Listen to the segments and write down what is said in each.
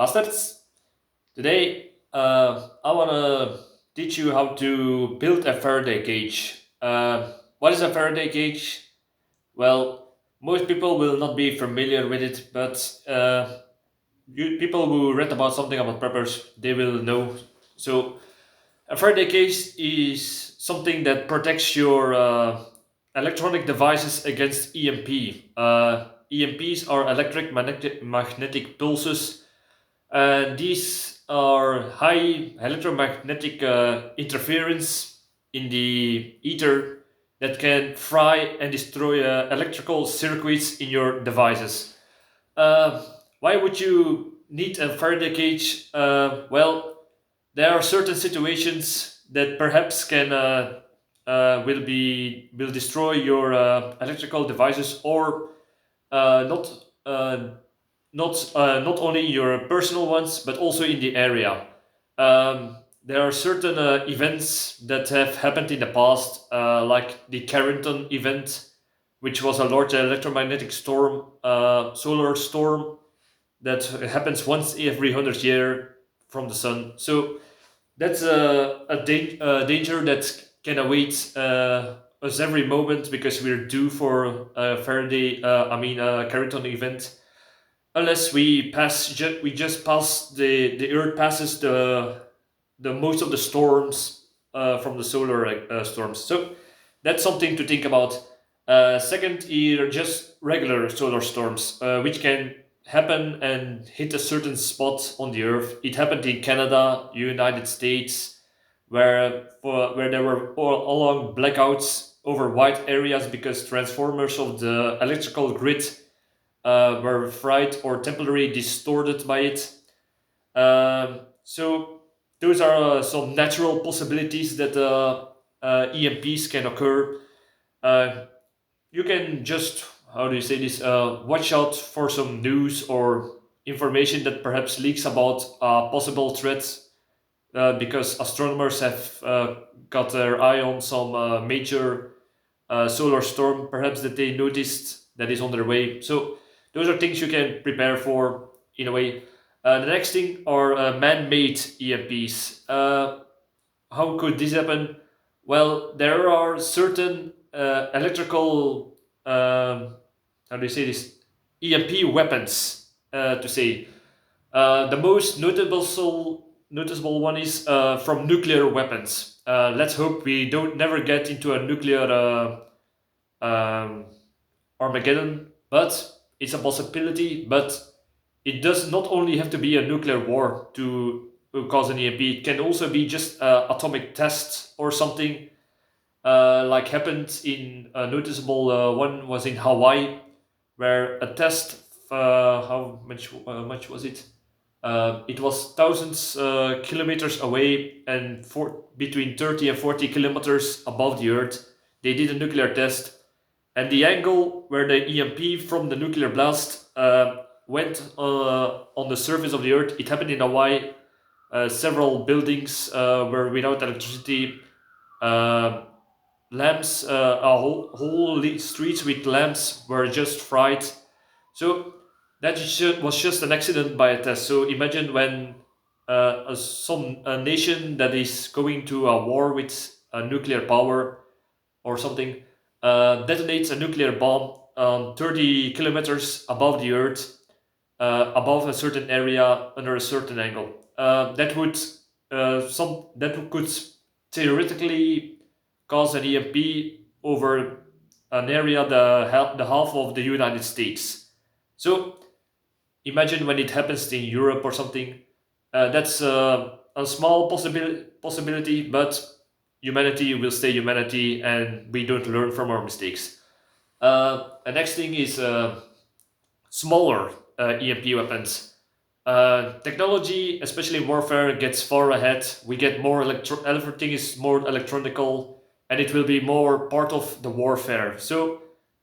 Bastards! Today, I want to teach you how to build a Faraday cage. What is a Faraday cage? Well, most people will not be familiar with it, but people who read about something about preppers, they will know. So, a Faraday cage is something that protects your electronic devices against EMP. EMPs are electric magnetic pulses, and these are high electromagnetic interference in the ether that can fry and destroy electrical circuits in your devices. Uh, why would you need a Faraday cage? Well, there are certain situations that perhaps can will destroy your electrical devices, or not not only your personal ones, but also in the area. There are certain events that have happened in the past, like the Carrington event, which was a large electromagnetic storm, solar storm that happens once every 100 year from the sun. So that's a danger that can await us every moment, because we're due for a Carrington event. Unless we just pass the Earth passes the most of the storms from the solar storms. So that's something to think about. Second, are just regular solar storms, which can happen and hit a certain spot on the Earth. It happened in Canada, United States, where there were all along blackouts over wide areas because transformers of the electrical grid were fried or temporarily distorted by it. So those are some natural possibilities that EMPs can occur. Uh, you can just, how do you say this, watch out for some news or information that perhaps leaks about possible threats, because astronomers have got their eye on some major solar storm perhaps that they noticed that is on their way. So those are things you can prepare for in a way. The next thing are man-made EMPs. How could this happen? Well, there are certain electrical, how do you say this, EMP weapons, to say. The most noticeable one is from nuclear weapons. Let's hope we don't never get into a nuclear um, Armageddon, but it's a possibility. But it does not only have to be a nuclear war to cause an EMP. It can also be just atomic tests or something, like happened in a noticeable one was in Hawaii, where a test, how much was it? It was thousands kilometers away and between 30 and 40 kilometers above the Earth. They did a nuclear test, and the angle where the EMP from the nuclear blast went on the surface of the Earth, it happened in Hawaii. Several buildings were without electricity. Uh, Lamps, whole streets with lamps were just fried. So that was just an accident by a test. So imagine when a nation that is going to a war with a nuclear power or something detonates a nuclear bomb 30 kilometers above the Earth, above a certain area under a certain angle. That could theoretically cause an EMP over an area the half of the United States. So imagine when it happens in Europe or something. That's a small possibility, but humanity will stay humanity, and we don't learn from our mistakes. The next thing is smaller EMP weapons. Technology, especially warfare, gets far ahead. We get more everything is more electronical, and it will be more part of the warfare. So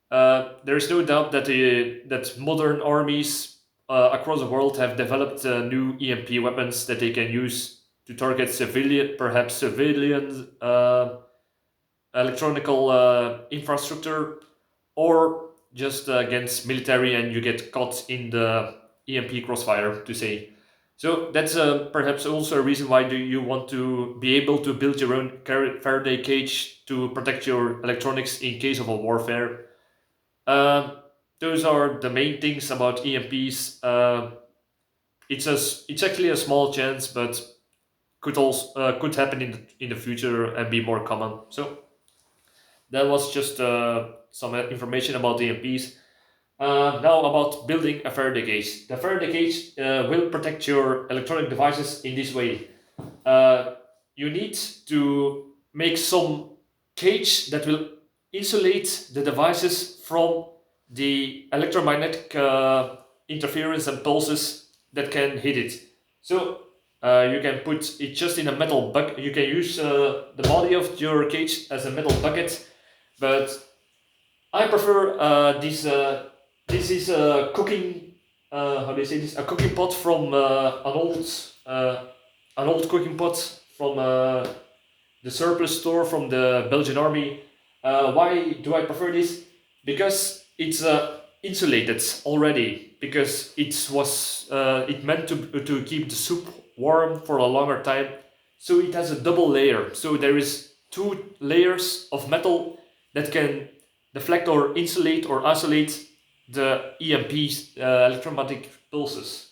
there is no doubt that that modern armies across the world have developed new EMP weapons that they can use to target perhaps civilian electronical infrastructure, or just against military, and you get caught in the EMP crossfire, to say. So that's perhaps also a reason why do you want to be able to build your own Faraday cage to protect your electronics in case of a warfare. Uh, those are the main things about EMPs. It's actually a small chance, but could happen in the future and be more common. So that was just some information about EMPs. Now about building a Faraday cage. The Faraday cage will protect your electronic devices in this way. Uh, you need to make some cage that will insulate the devices from the electromagnetic interference and pulses that can hit it. So you can put it just in a metal bucket. You can use the body of your cage as a metal bucket, but I prefer this. This is a cooking. How do you say this? A cooking pot from an old cooking pot from the surplus store from the Belgian army. Why do I prefer this? Because it's insulated already. Because it meant to keep the soup warm for a longer time. So it has a double layer. So there is two layers of metal that can deflect or insulate or isolate the EMPs, electromagnetic pulses.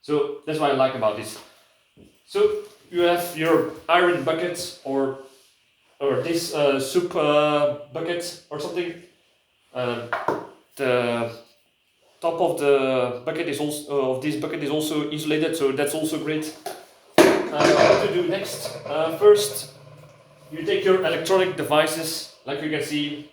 So that's what I like about this. So you have your iron bucket or this soup bucket or something. The top of the bucket is also of this bucket is also insulated, so that's also great. What to do next? First, you take your electronic devices, like you can see.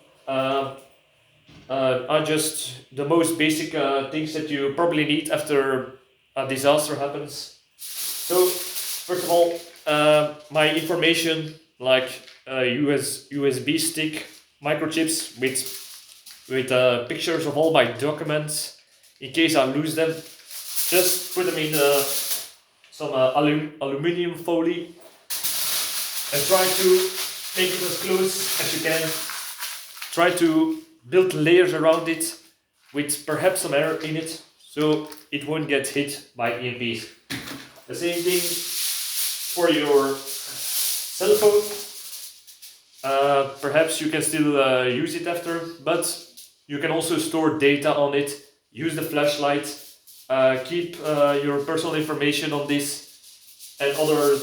Are just the most basic things that you probably need after a disaster happens. So, first of all, my information like USB stick, microchips with pictures of all my documents in case I lose them. Just put them in some aluminium foil and try to make it as close as you can. Try to build layers around it with perhaps some air in it so it won't get hit by EMPs. The same thing for your cell phone. Perhaps you can still use it after, but you can also store data on it, use the flashlight, keep your personal information on this and other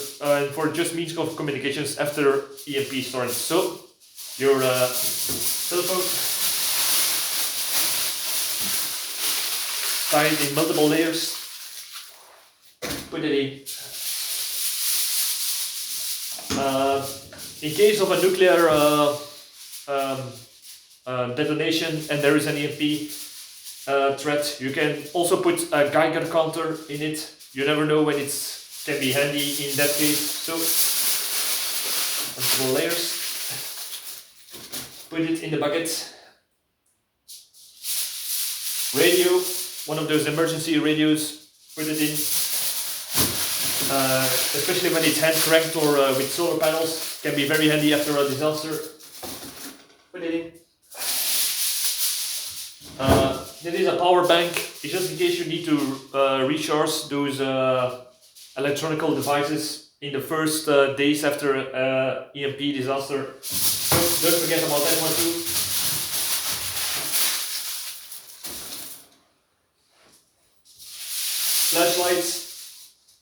for just means of communications after EMP storage. So your cell phone, tie it in multiple layers, put it in. In case of a nuclear detonation and there is an EMP threat, you can also put a Geiger counter in it. You never know when it can be handy in that case. So, multiple layers. Put it in the bucket. Radio, one of those emergency radios, put it in. Especially when it's hand cranked or with solar panels, can be very handy after a disaster. Put it in. There is a power bank, it's just in case you need to recharge those electronical devices in the first days after EMP disaster. So don't forget about that one too. Flashlights.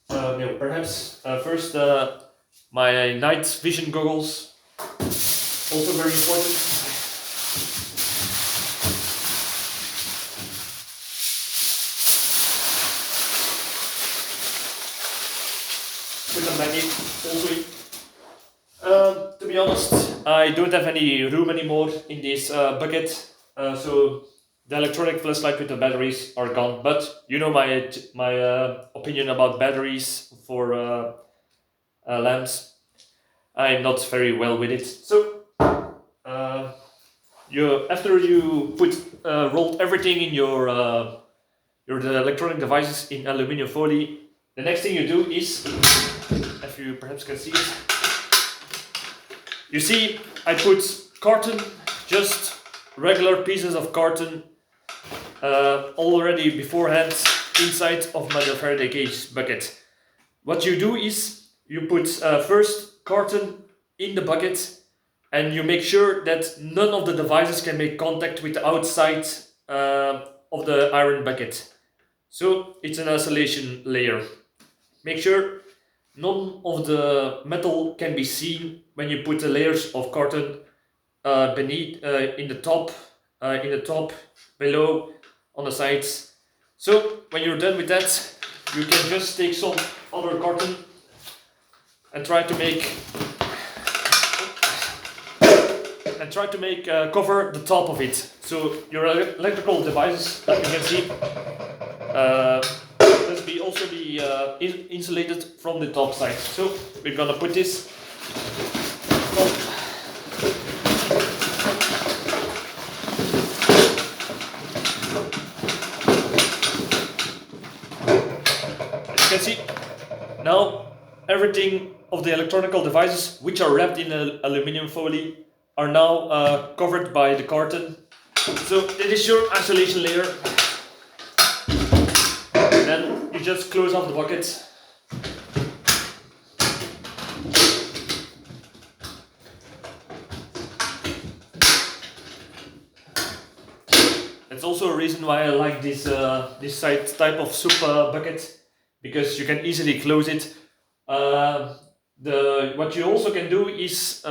No, perhaps first my night vision goggles, also very important. Put them back in, also. To be honest, I don't have any room anymore in this bucket, so the electronic flashlight with the batteries are gone. But you know my opinion about batteries for lamps. I'm not very well with it. So after you rolled everything in your the electronic devices in aluminium foil, the next thing you do is, if you perhaps can see it, you see I put carton, just regular pieces of carton already beforehand inside of my Faraday cage bucket. What you do is you put first carton in the bucket, and you make sure that none of the devices can make contact with the outside of the iron bucket. So it's an isolation layer. Make sure none of the metal can be seen when you put the layers of carton beneath, in the top, below, on the sides. So when you're done with that, you can just take some other carton and try to make cover the top of it. So your electrical devices, that you can see, must be also be insulated from the top side. So we're gonna put this on. As you can see, now everything of the electronical devices which are wrapped in aluminum foil are now covered by the carton. So that is your isolation layer. Then you just close off the bucket. That's also a reason why I like this type of soup bucket, because you can easily close it. What you also can do is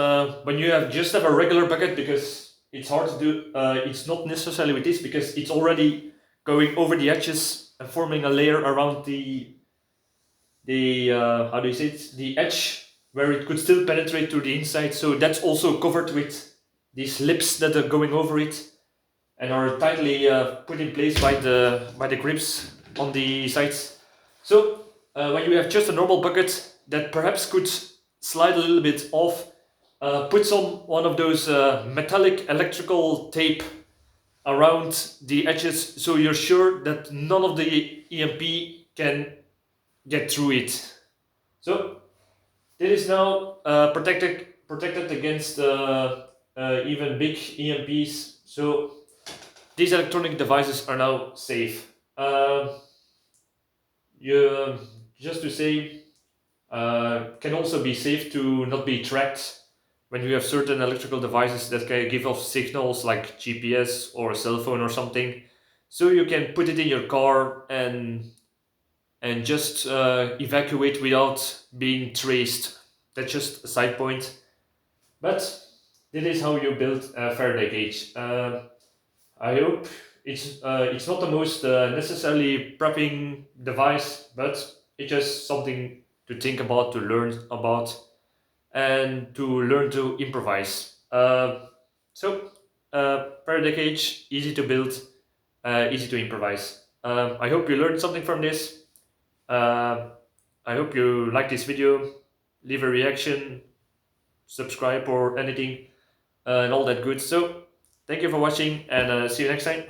when you just have a regular bucket, because it's hard to do. It's not necessarily with this, because it's already going over the edges and forming a layer around the how do you say it? The edge, where it could still penetrate to the inside. So that's also covered with these lips that are going over it and are tightly put in place by the grips on the sides. So when you have just a normal bucket that perhaps could slide a little bit off, put one of those metallic electrical tape around the edges, so you're sure that none of the EMP can get through it. So it is now protected against even big EMPs. So these electronic devices are now safe. You just to say, can also be safe to not be tracked when you have certain electrical devices that can give off signals like GPS or a cell phone or something. So you can put it in your car and just evacuate without being traced. That's just a side point. But this is how you build a Faraday cage. I hope it's not the most necessarily prepping device, but it's just something to think about, to learn about, and to learn to improvise. So Faraday cage, easy to build, easy to improvise. I hope you learned something from this. I hope you like this video. Leave a reaction, subscribe or anything, and all that good. So thank you for watching, and see you next time.